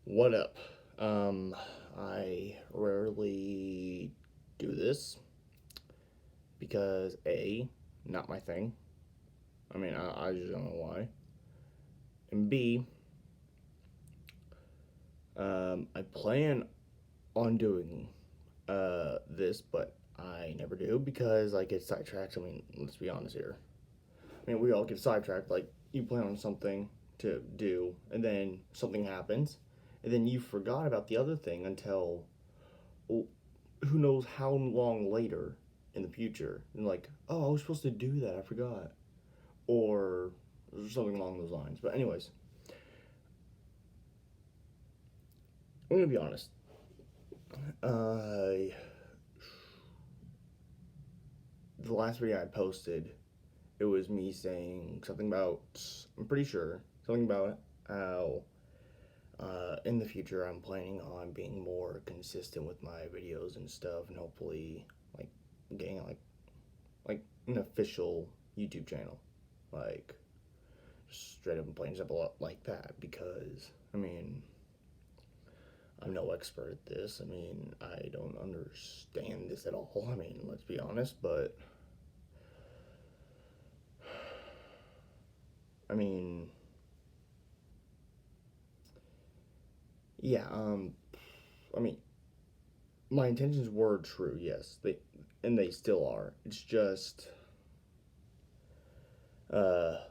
What up? I rarely do this because A, not my thing. I just don't know why. And B, I plan on doing this, but I never do because I get sidetracked. Let's be honest here. We all get sidetracked. Like, you plan on something to do, and then something happens, and then you forgot about the other thing until who knows how long later in the future. And like, oh, I was supposed to do that, I forgot. Or something along those lines. But, anyways, I'm going to be honest. Uh, the last video I posted, it was me saying something about, I'm pretty sure, something about how in the future I'm planning on being more consistent with my videos and stuff, and hopefully, like, getting like an official YouTube channel, like straight up and plain simple like that. Because I'm no expert at this. I don't understand this at all. Let's be honest, but I mean, yeah. I mean, my intentions were true. Yes, they still are. It's just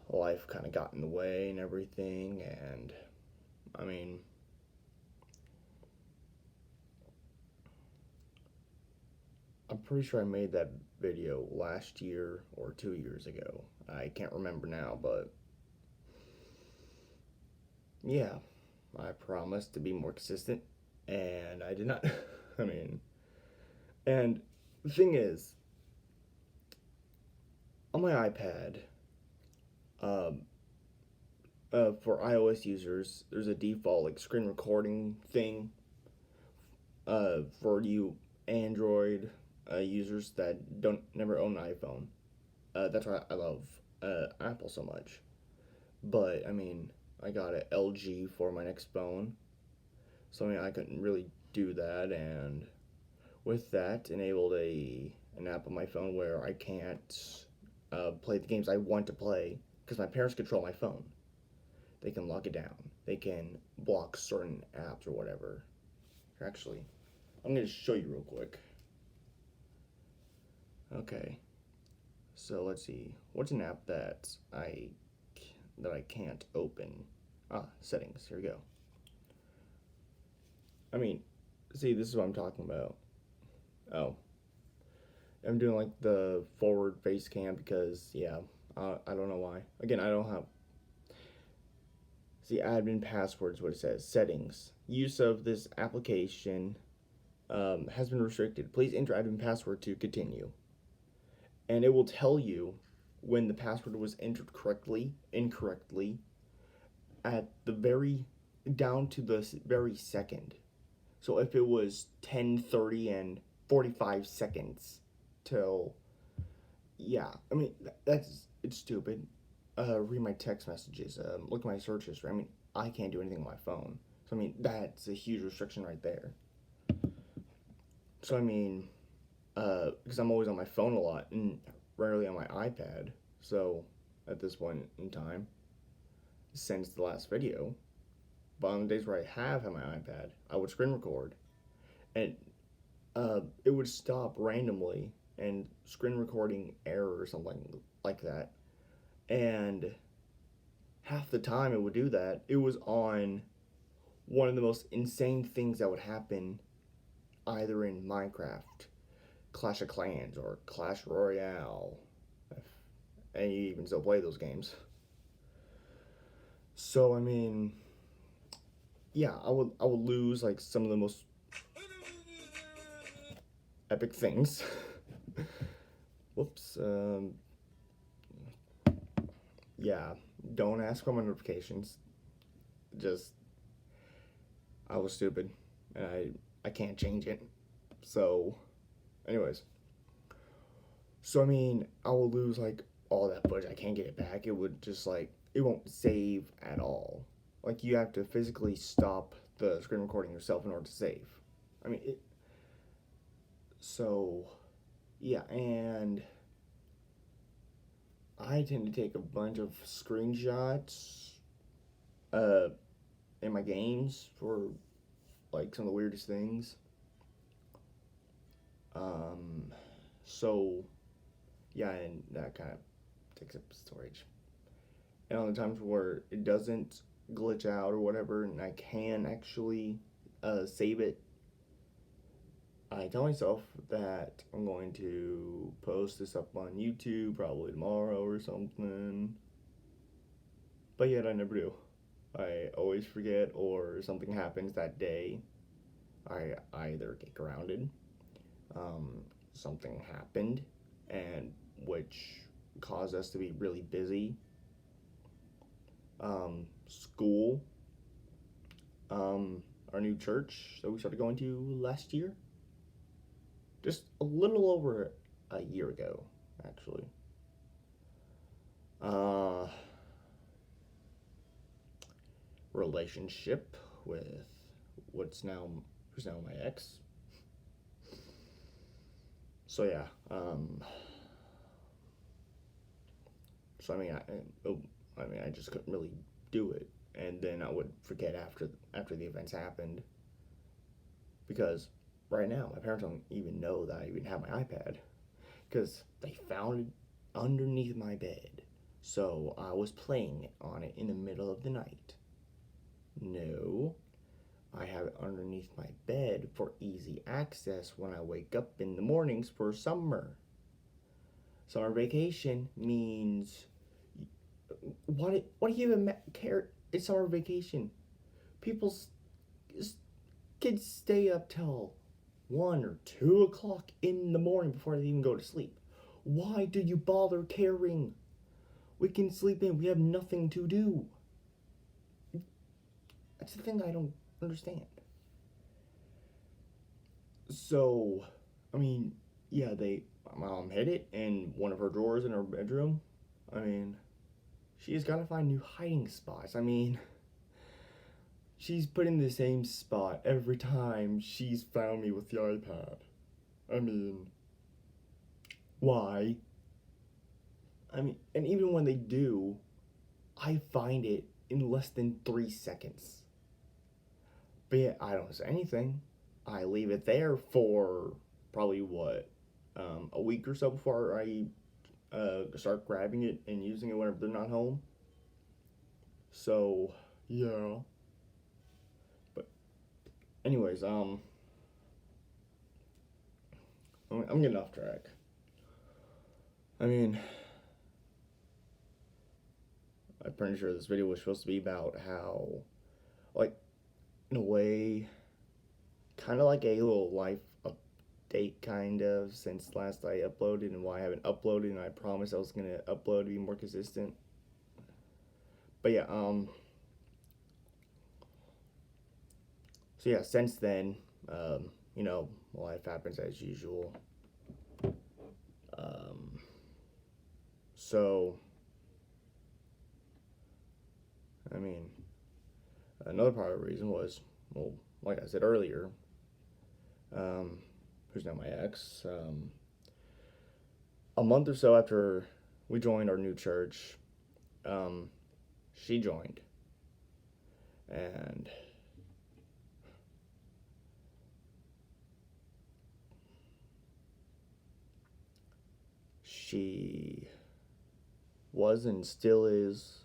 life kind of got in the way and everything, and I mean, I'm pretty sure I made that video last year or 2 years ago. I can't remember now, but yeah, I promised to be more consistent, and I did not. I mean, and the thing is, on my iPad, um, for iOS users, there's a default like screen recording thing. For you Android users that don't never own an iPhone, that's why I love Apple so much. But I got an LG for my next phone, so I couldn't really do that. And with that, enabled an app on my phone where I can't play the games I want to play because my parents control my phone. They can lock it down. They can block certain apps or whatever. Actually, I'm gonna show you real quick. Okay, so let's see. What's an app that I can't open? Settings. Here we go. I mean, see, this is what I'm talking about. Oh, I'm doing like the forward face cam because yeah, I don't know why. Again, I don't have. See, admin password is what it says. Settings. Use of this application has been restricted. Please enter admin password to continue. And it will tell you when the password was entered correctly, incorrectly, at the very down to the very second. So if it was 10:30 and 45 seconds till, yeah, that's it's stupid. Read my text messages. Look at my search history. I can't do anything on my phone. So that's a huge restriction right there. So because I'm always on my phone a lot and rarely on my iPad. So at this point in time, since the last video, but on the days where I have had my iPad, I would screen record, and it would stop randomly and screen recording error or something like that. And half the time it would do that, it was on one of the most insane things that would happen either in Minecraft, Clash of Clans, or Clash Royale, and you even still play those games. So yeah, I would lose like some of the most epic things. Whoops. Yeah, don't ask for my notifications. Just I was stupid, and I can't change it. So, anyways, so I will lose like all that footage. I can't get it back. It would just like it won't save at all. Like you have to physically stop the screen recording yourself in order to save. I mean, so yeah, and I tend to take a bunch of screenshots uh, in my games for like some of the weirdest things. Um, so yeah, and that kind of takes up storage. And on the times where it doesn't glitch out or whatever, and I can actually save it, I tell myself that I'm going to post this up on YouTube probably tomorrow or something. But yet I never do. I always forget, or something happens that day. I either get grounded, um, something happened, and which caused us to be really busy. School, our new church that we started going to last year, just a little over a year ago, actually. Uh, Relationship with who's now my ex. So yeah, so I mean, I just couldn't really do it, and then I would forget after the events happened, because right now my parents don't even know that I even have my iPad, because they found it underneath my bed. So I was playing on it in the middle of the night. No, I have it underneath my bed for easy access when I wake up in the mornings for summer. Summer vacation means what do you even care? It's summer vacation. People's kids stay up till 1 or 2 o'clock in the morning before they even go to sleep. Why do you bother caring? We can sleep in. We have nothing to do. That's the thing I don't understand. So, I mean, yeah, my mom hid it in one of her drawers in her bedroom. I mean, she has got to find new hiding spots. I mean, she's put in the same spot every time she's found me with the iPad. I mean, why? I mean, and even when they do, I find it in less than 3 seconds. But yet, I don't say anything. I leave it there for probably a week or so before I start grabbing it and using it whenever they're not home. So, yeah. But, anyways, I'm getting off track. I mean, I'm pretty sure this video was supposed to be about how, like, in a way, kind of like a little life update, kind of, since last I uploaded and why I haven't uploaded, and I promised I was going to upload to be more consistent. But yeah, so yeah, since then, life happens as usual. So, I mean, another part of the reason was, well, like I said earlier, who's now my ex, a month or so after we joined our new church, she joined. And she was and still is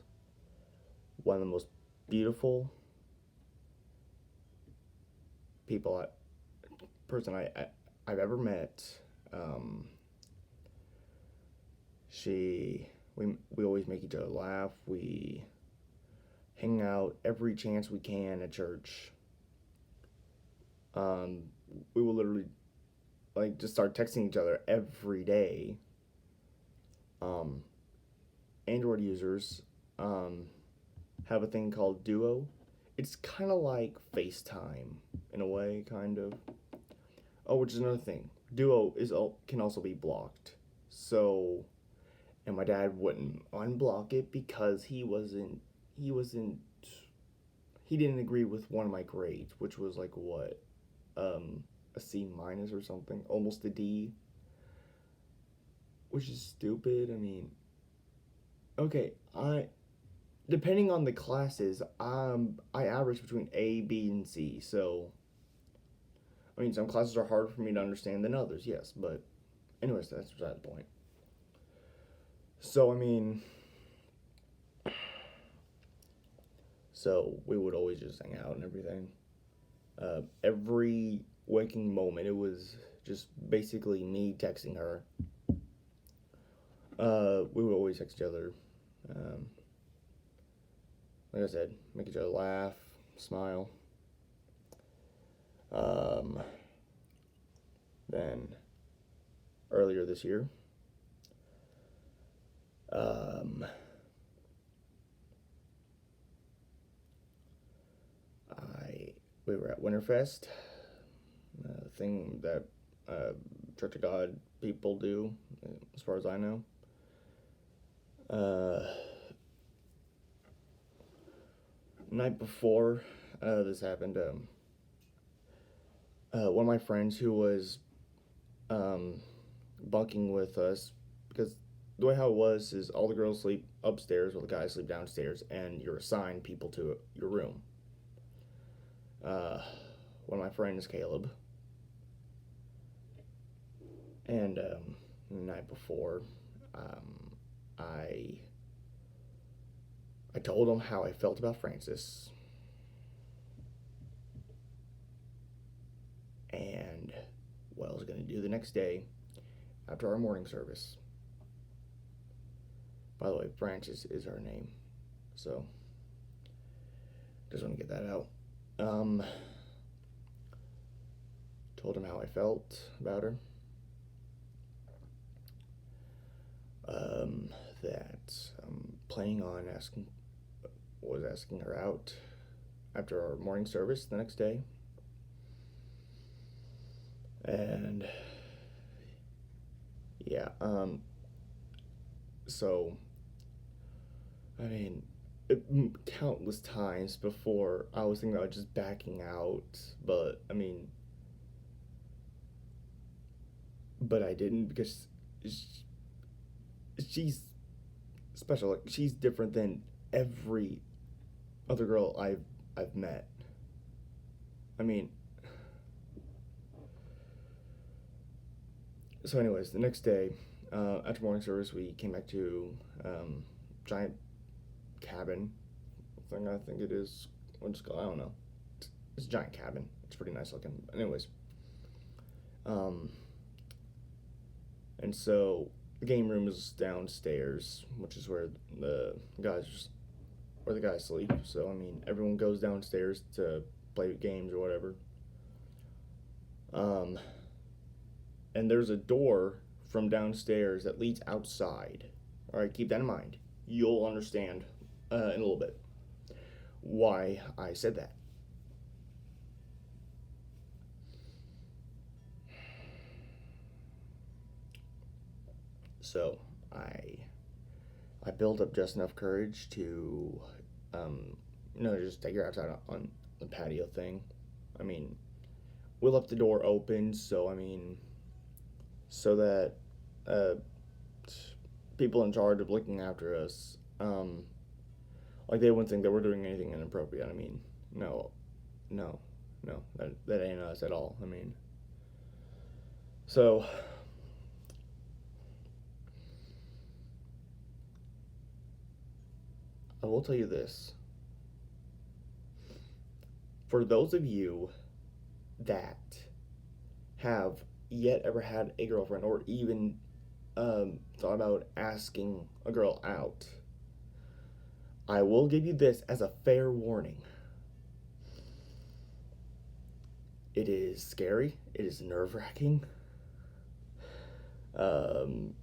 one of the most beautiful person I've ever met. We always make each other laugh. We hang out every chance we can at church. We will literally just start texting each other every day. Android users have a thing called Duo. It's kind of like FaceTime in a way, kind of. Oh, which is another thing. Duo can also be blocked. So, and my dad wouldn't unblock it because he he didn't agree with one of my grades, which was like what, a C minus or something, almost a D, which is stupid. I mean, okay, I depending on the classes, I average between A, B, and C. So, I mean, some classes are harder for me to understand than others, yes, but anyways, that's beside the point. So, I mean, so we would always just hang out and everything. Every waking moment, it was just basically me texting her. We would always text each other. Um, like I said, make each other laugh, smile. Um, then earlier this year, um, I we were at Winterfest, thing that Church of God people do, as far as I know. Uh, Night before this happened, one of my friends who was um, bunking with us, because the way how it was is all the girls sleep upstairs while the guys sleep downstairs, and you're assigned people to your room. One of my friends, Caleb, and the night before, I told him how I felt about Francis, and what I was going to do the next day after our morning service. By the way, Francis is her name, so just want to get that out. Told him how I felt about her. That I'm planning on asking her out after our morning service the next day. And yeah, so I mean, countless times before I was thinking about just backing out, but I mean, but I didn't because she's special. Like, she's different than every other girl I've met. I mean, so anyways, the next day, after morning service, we came back to giant cabin thing. I think it is. What it's called? I don't know. It's a giant cabin. It's pretty nice looking. Anyways, and so the game room is downstairs, which is where the guys sleep. So I mean, everyone goes downstairs to play games or whatever. Um, and there's a door from downstairs that leads outside. All right, keep that in mind. You'll understand in a little bit why I said that. So I built up just enough courage to, just take her outside on the patio thing. I mean, we left the door open, so I mean, so that uh, people in charge of looking after us, like they wouldn't think that we're doing anything inappropriate. I mean, no, no, no, that ain't us at all. I mean, so I will tell you this. For those of you that have yet ever had a girlfriend or even thought about asking a girl out, I will give you this as a fair warning. It is scary. It is nerve-wracking.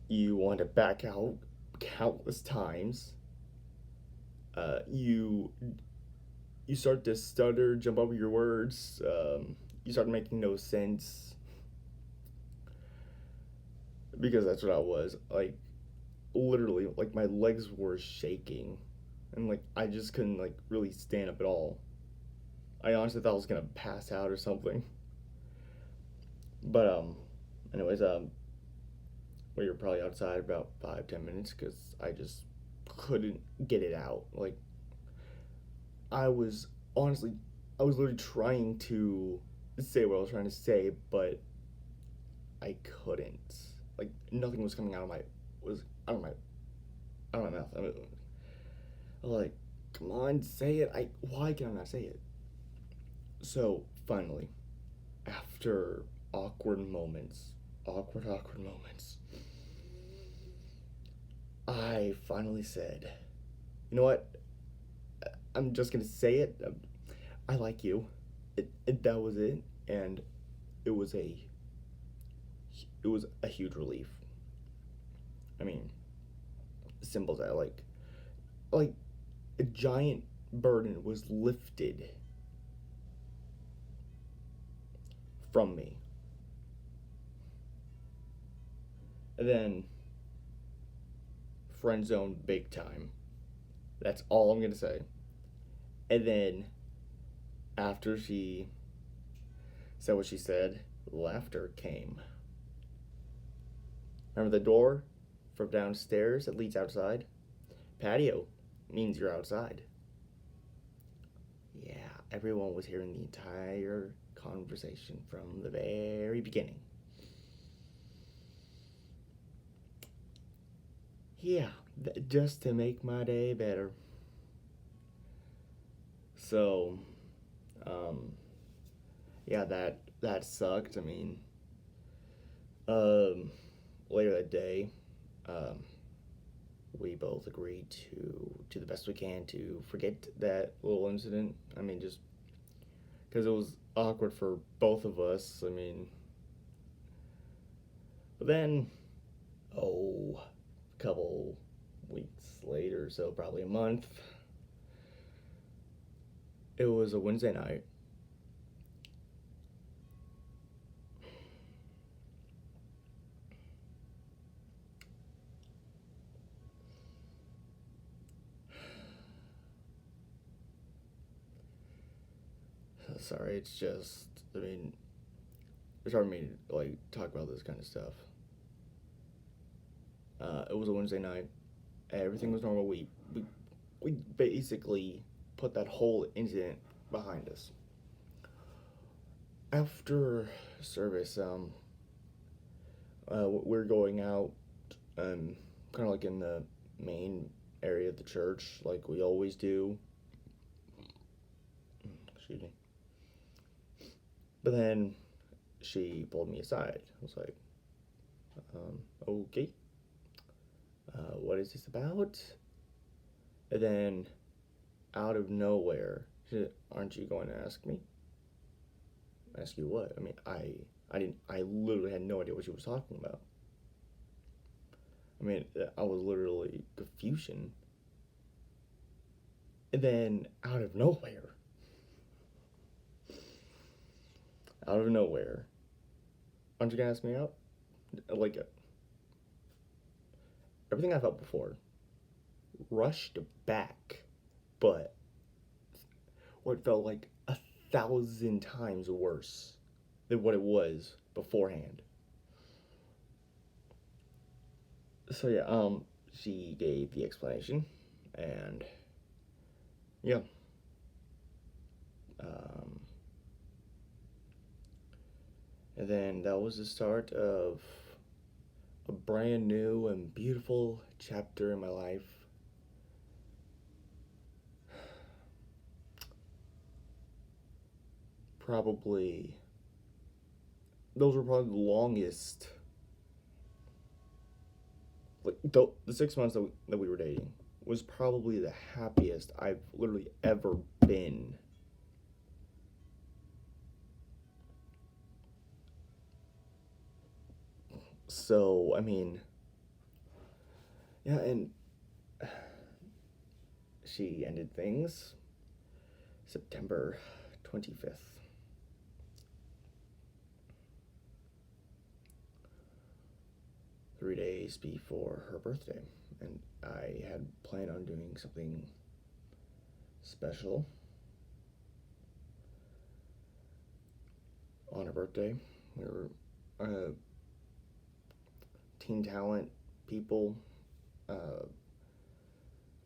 You want to back out countless times. You start to stutter, jump over your words. You start making no sense, because that's what I was like. Literally, my legs were shaking, and I just couldn't really stand up at all. I honestly thought I was gonna pass out or something. But anyways, we were probably outside about 5-10 minutes because I just couldn't get it out. Like I was honestly, I was literally trying to say what I was trying to say, but I couldn't. Like nothing was coming was out of my out of my mouth. I was like, come on, say it. I Why can I not say it? So finally, after awkward moments, I finally said, you know what? I'm just gonna say it. I like you. That was it, and it was a it was a huge relief. I mean, simple as that. Like a giant burden was lifted from me. And then friend zone big time. That's all I'm gonna say. And then after she said what she said, laughter came. Remember the door from downstairs that leads outside? Patio means you're outside. Yeah, everyone was hearing the entire conversation from the very beginning. Yeah, just to make my day better. So, um, yeah, that sucked. I mean, um, later that day, um, we both agreed to the best we can to forget that little incident. I mean, just because it was awkward for both of us. I mean, but then, oh, a couple weeks later, so probably a month, it was a Wednesday night. Sorry, it's just, I mean, it's hard for me to like talk about this kind of stuff. It was a Wednesday night. Everything was normal. We basically put that whole incident behind us. After service, we're going out, kind of like in the main area of the church, like we always do. Excuse me. But then she pulled me aside. I was like, okay, what is this about? And then out of nowhere, she said, aren't you going to ask me? Ask you what? I mean, I literally had no idea what she was talking about. I mean, I was literally confusion. And then out of nowhere, aren't you gonna ask me out? Like everything I felt before rushed back, but what felt like 1,000 times worse than what it was beforehand. So yeah, she gave the explanation, and yeah, um, and then that was the start of a brand new and beautiful chapter in my life. Probably, those were probably the longest. Like the 6 months that we were dating was probably the happiest I've literally ever been. So I mean, yeah, and she ended things September 25th. 3 days before her birthday, and I had planned on doing something special. on her birthday. We were teen talent people uh,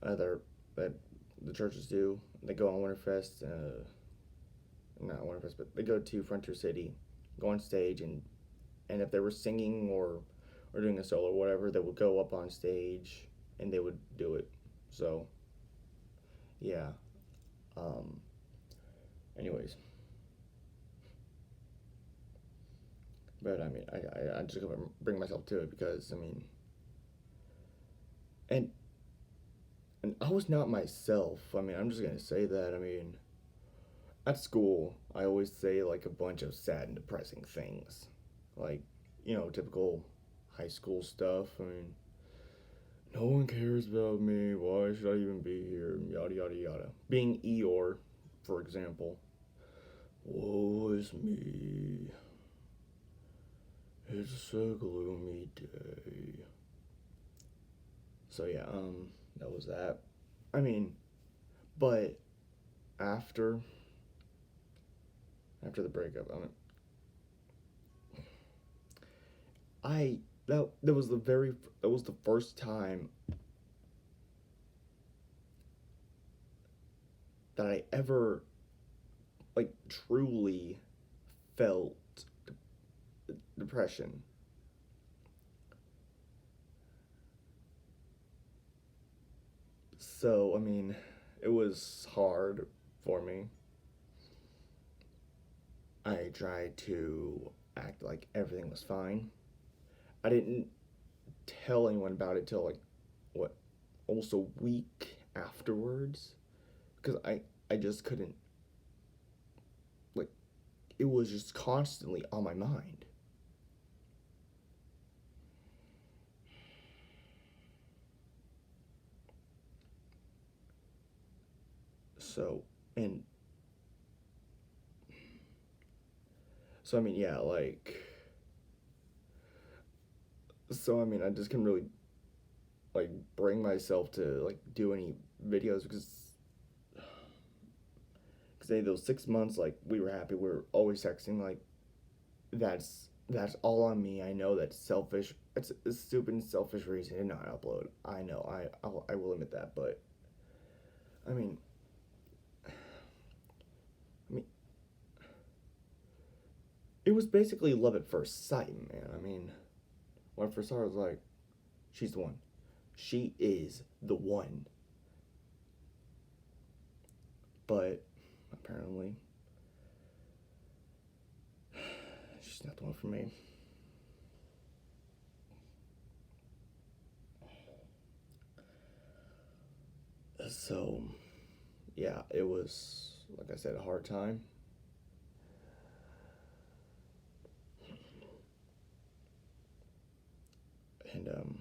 other that the churches do. They go on Winterfest, not Winterfest, but they go to Frontier City, go on stage, and if they were singing or doing a solo or whatever, they would go up on stage and they would do it. So yeah. Um, anyways, but I mean, I just gotta bring myself to it because I mean, and and I was not myself. I mean, I'm just gonna say that. I mean, at school, I always say like a bunch of sad and depressing things, like typical high school stuff. I mean, no one cares about me. Why should I even be here? Yada yada yada. Being Eeyore, for example. Woe is me. It's a gloomy day. So yeah, that was that. I mean, but after after the breakup, I that was that was the first time that I ever like truly felt depression. So, I mean, it was hard for me. I tried to act like everything was fine. I didn't tell anyone about it till like what almost a week afterwards because I just couldn't like it was just constantly on my mind. So, and so I mean, yeah, like so I mean, I just couldn't really like bring myself to like do any videos because those 6 months like we were happy, we were always texting, like that's all on me. I know that's selfish. It's a stupid and selfish reason to not upload. I know. I will admit that, but I mean, I mean, it was basically love at first sight, man. I mean, when I first saw her, I was like, she's the one. She is the one. But apparently, she's not the one for me. So, yeah, it was, like I said, a hard time. And,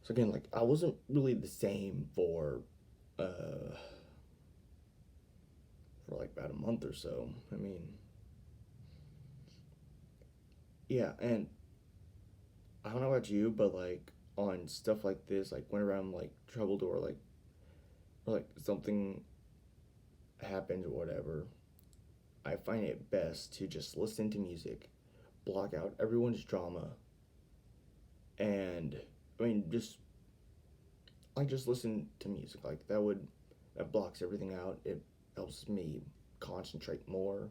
so again, like, I wasn't really the same for like about a month or so. I mean, yeah, and I don't know about you, but like on stuff like this, like whenever I'm like troubled or like something happens or whatever, I find it best to just listen to music, block out everyone's drama, and I mean just listen to music. Like that blocks everything out. It helps me concentrate more.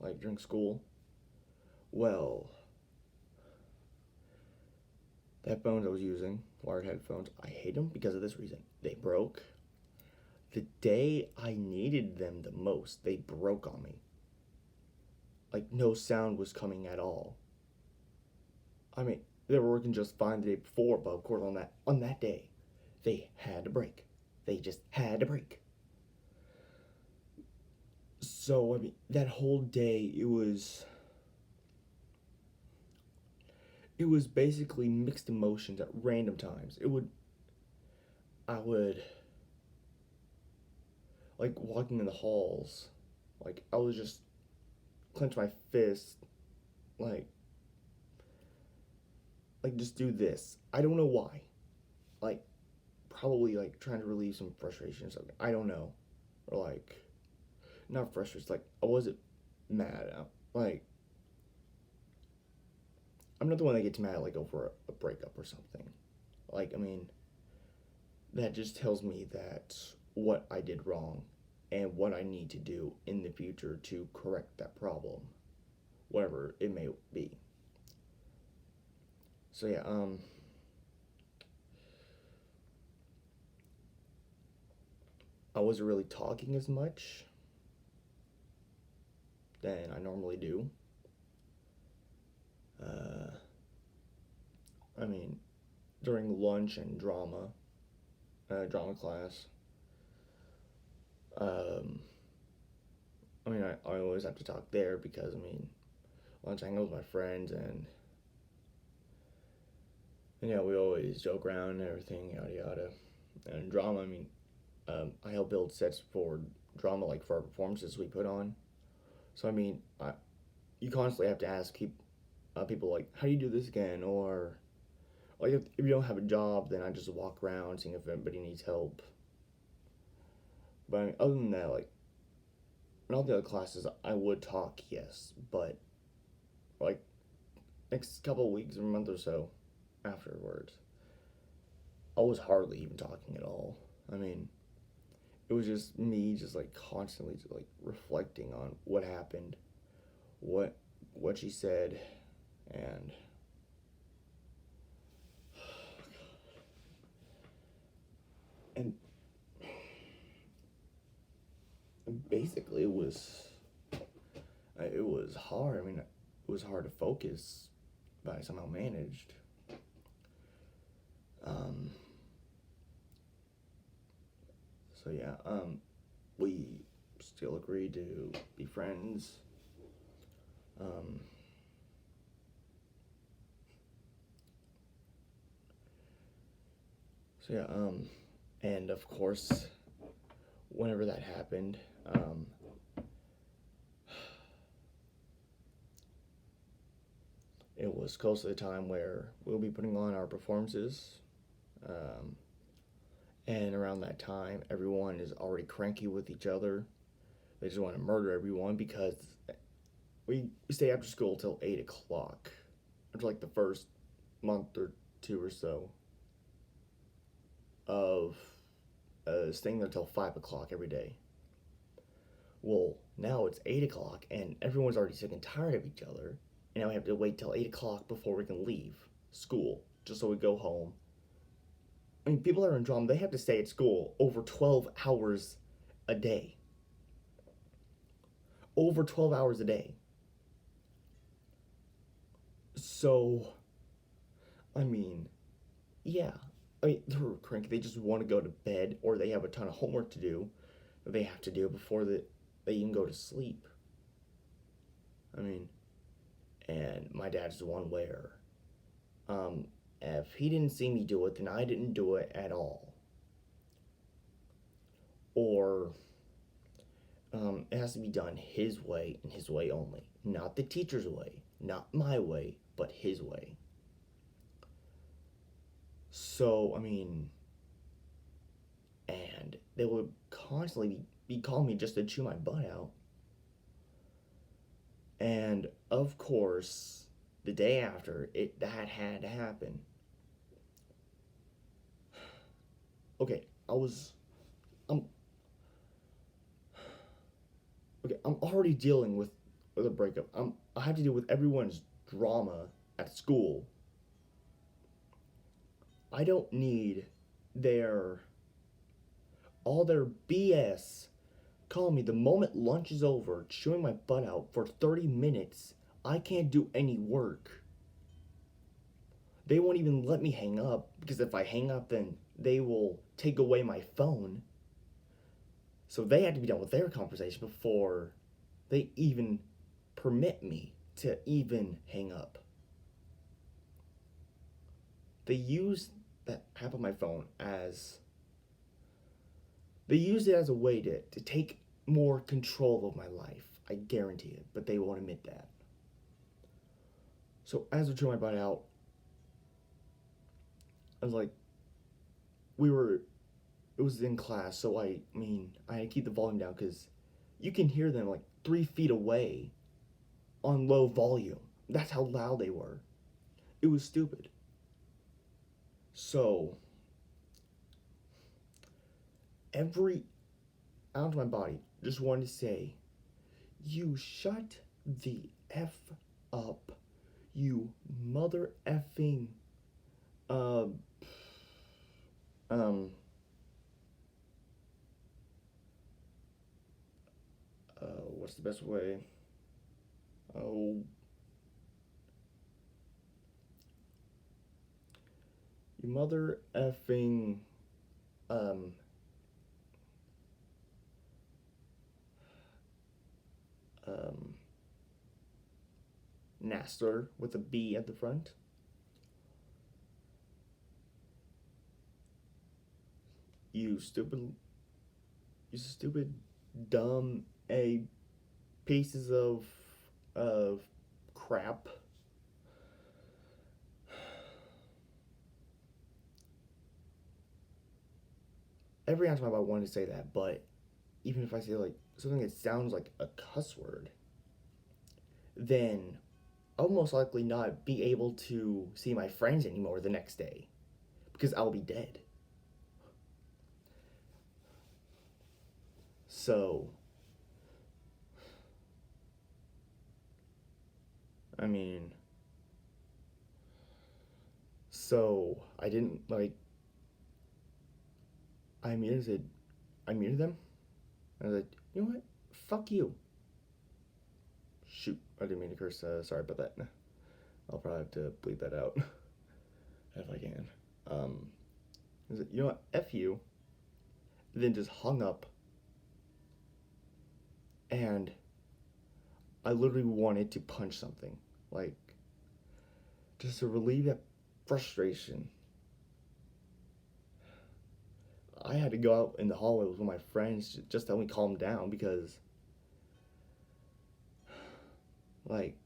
Like during school, well, the headphones I was using, wired headphones, I hate them because of this reason. They broke. The day I needed them the most, they broke on me. Like no sound was coming at all. I mean, they were working just fine the day before, but of course on that day, they had to break. They just had to break. So I mean, that whole day it was basically mixed emotions at random times. I would like walking in the halls, like I was just clench my fist, like just do this. I don't know why. Like probably like trying to relieve some frustration or something. I don't know. Or like not frustrated. Like I wasn't mad. Like I'm not the one that gets mad like over a breakup or something. Like I mean, that just tells me that what I did wrong and what I need to do in the future to correct that problem, whatever it may be. So yeah, I wasn't really talking as much than I normally do. Uh, I mean, during lunch and drama class, um, I mean, I always have to talk there because I mean, lunch I hang out with my friends and yeah, we always joke around and everything, yada yada. And drama, I mean, I help build sets for drama, like for our performances we put on. So I mean, you constantly have to ask people like, how do you do this again? Or like if you don't have a job, then I just walk around seeing if anybody needs help. But I mean, other than that, like in all the other classes, I would talk, yes, but like next couple of weeks or a month or so afterwards, I was hardly even talking at all. I mean, it was just me, just like constantly, just like reflecting on what happened, what what she said, and and basically it was hard. I mean, it was hard to focus, but I somehow managed. Um, so yeah, we still agreed to be friends. Um, so yeah, and of course, whenever that happened, it was close to the time where we'll be putting on our performances. Um, and around that time, everyone is already cranky with each other. They just want to murder everyone because we stay after school till 8 o'clock. After like the first month or two or so of staying there till 5 o'clock every day. Well, now it's 8 o'clock and everyone's already sick and tired of each other. And now we have to wait till 8 o'clock before we can leave school, just so we go home. I mean, people that are in drama, they have to stay at school over 12 hours a day. Over 12 hours a day. So, I mean, yeah. I mean, they're cranky. They just want to go to bed, or they have a ton of homework to do that they have to do before they even go to sleep. I mean, and my dad's the one where, if he didn't see me do it, then I didn't do it at all. Or, it has to be done his way and his way only. Not the teacher's way, not my way, but his way. So, I mean, and they would constantly be calling me just to chew my butt out. And of course, the day after, that had to happen. Okay, I'm okay. I'm already dealing with a breakup. I have to deal with everyone's drama at school. I don't need their all their BS. Call me the moment lunch is over, chewing my butt out for 30 minutes. I can't do any work. They won't even let me hang up because if I hang up, then they will take away my phone. So they have to be done with their conversation before they even permit me to even hang up. They use that app on my phone as they use it as a way to take more control of my life. I guarantee it, but they won't admit that. So as I chew my butt out, I was like, we were, it was in class, so I mean, I had to keep the volume down because You can hear them like 3 feet away on low volume. That's how loud they were. It was stupid. So, every ounce of my body just wanted to say, you shut the F up, you mother effing, uh, um, what's the best way? Oh, you mother effing, um, um, Nastler with a B at the front. You stupid, you stupid, dumb, pieces of crap. Every ounce of my body wanted to say that, but even if I say like something that sounds like a cuss word, then I'll most likely not be able to see my friends anymore the next day because I'll be dead. So, I mean, so I didn't like. I muted them. I was like, you know what? Fuck you. Shoot, I didn't mean to curse. Sorry about that. I'll probably have to bleep that out if I can. I was like, you know what? F you. Then just hung up, and I literally wanted to punch something, like just to relieve that frustration. I had to go out in the hallway with my friends just to help me calm down because, like,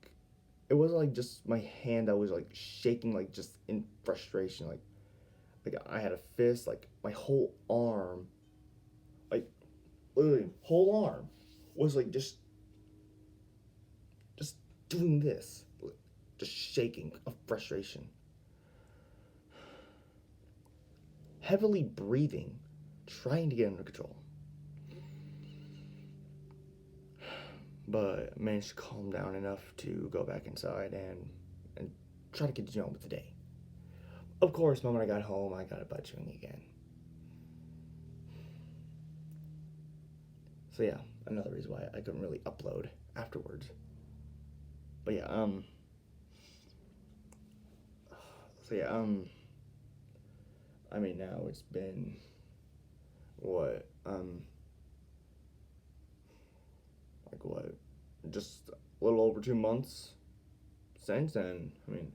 it wasn't like just my hand that was like shaking, like just in frustration. Like I had a fist, like my whole arm, like literally whole arm was like just doing this, just shaking of frustration. Heavily breathing, trying to get under control. But I managed to calm down enough to go back inside and try to continue on with the day. Of course, the moment I got home, I got a butt chewing again. So yeah, another reason why I couldn't really upload afterwards. But yeah, so yeah, I mean now it's been what, like what, just a little over 2 months since, and I mean,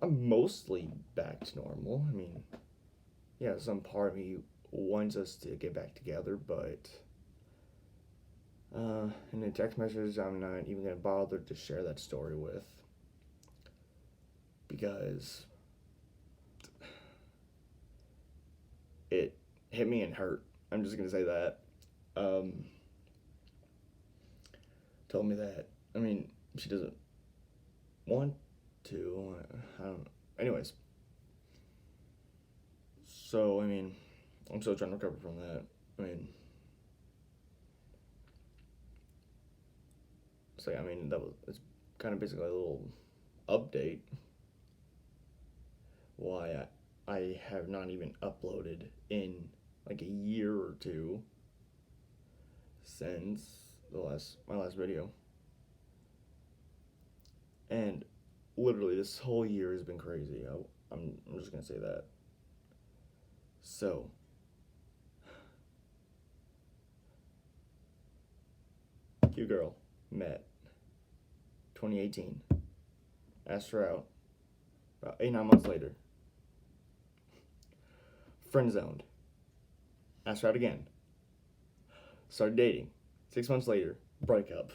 I'm mostly back to normal. I mean, yeah, some part of me wants us to get back together, but in the text message, I'm not even gonna bother to share that story with because it hit me and hurt. I'm just gonna say that. Um, Told me that. I mean, she doesn't want to. I don't know. Anyways, so I mean, I'm still trying to recover from that. I mean, so yeah, I mean that was it's kind of basically a little update. Why I have not even uploaded in like a year or two since the last my last video, and literally this whole year has been crazy. I'm just gonna say that. So, cute girl met 2018. Asked her out. About 8 9 months later, friend zoned. Asked her out again. Started dating. 6 months later, breakup.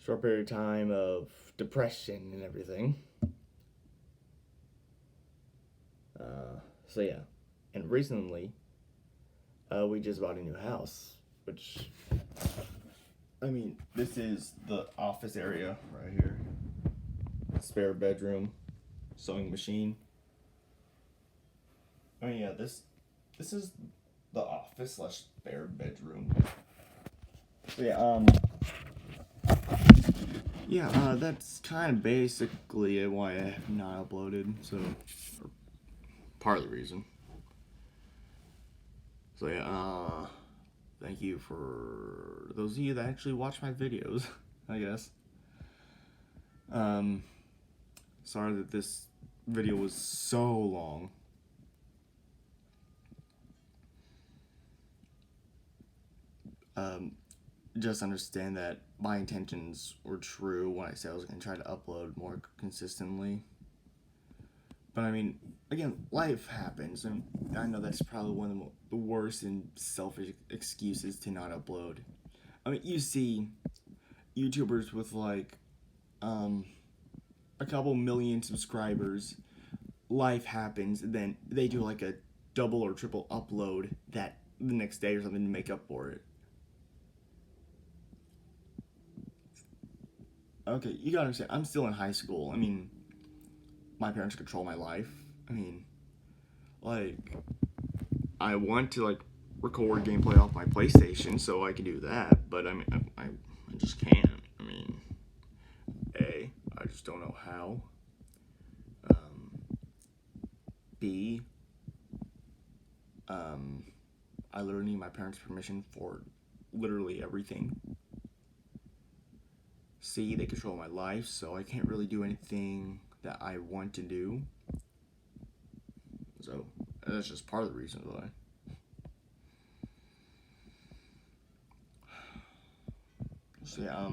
Short period of time of depression and everything. So yeah, and recently, we just bought a new house, which, I mean, this is the office area right here. Spare bedroom, sewing machine. I mean, yeah, this is the office slash spare bedroom. So yeah, that's kind of basically why I have not uploaded. So, or part of the reason. So yeah, thank you for those of you that actually watch my videos, I guess. Sorry that this video was so long. Just understand that my intentions were true when I said I was going to try to upload more consistently. But I mean, again, life happens, and I know that's probably one of the worst and selfish excuses to not upload. I mean, you see YouTubers with like a couple million subscribers, life happens, and then they do like a double or triple upload that the next day or something to make up for it. Okay, you gotta understand, I'm still in high school. I mean, my parents control my life. I mean, like, I want to, like, record gameplay off my PlayStation so I can do that, but I mean, I just can't. I mean, I just don't know how. B, I literally need my parents' permission for literally everything. C, they control my life, so I can't really do anything that I want to do. So that's just part of the reason why. So yeah,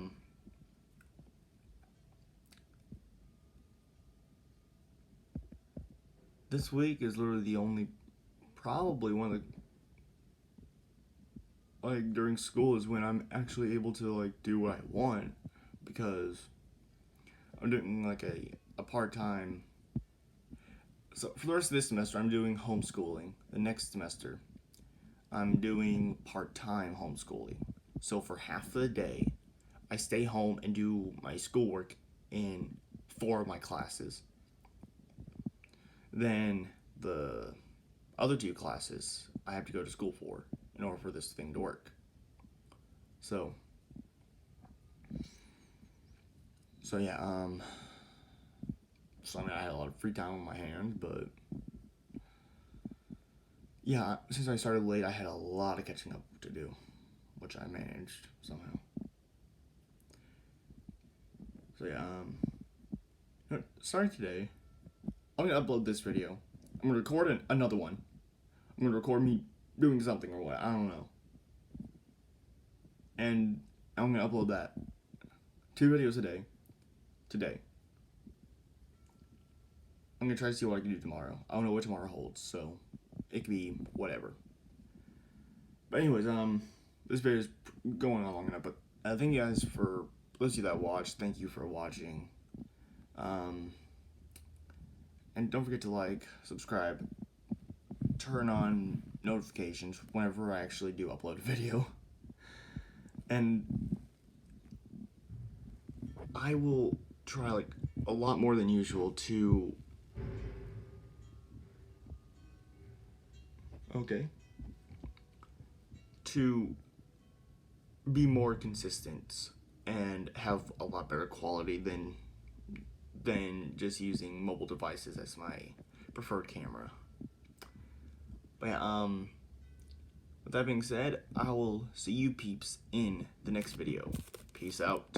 this week is literally the only, probably one of the, like, during school is when I'm actually able to, like, do what I want, because I'm doing, like, a part-time, so for the rest of this semester, I'm doing homeschooling. The next semester, I'm doing part-time homeschooling. So for half of the day, I stay home and do my schoolwork in 4 of my classes. Then the other 2 classes I have to go to school for in order for this thing to work. So yeah, so I mean, I had a lot of free time on my hands, but yeah, since I started late, I had a lot of catching up to do, which I managed somehow. So yeah, starting today, I'm gonna upload this video. I'm gonna record another one. I'm gonna record me doing something or what, I don't know. And I'm gonna upload that. 2 videos a day. Today. I'm gonna try to see what I can do tomorrow. I don't know what tomorrow holds, so it could be whatever. But anyways, this video is going on long enough, but thank you guys for, those of you that watched, thank you for watching. And don't forget to like, subscribe, turn on notifications whenever I actually do upload a video. And I will try, like, a lot more than usual to be more consistent and have a lot better quality than just using mobile devices as my preferred camera. But yeah, with that being said, I will see you peeps in the next video. Peace out.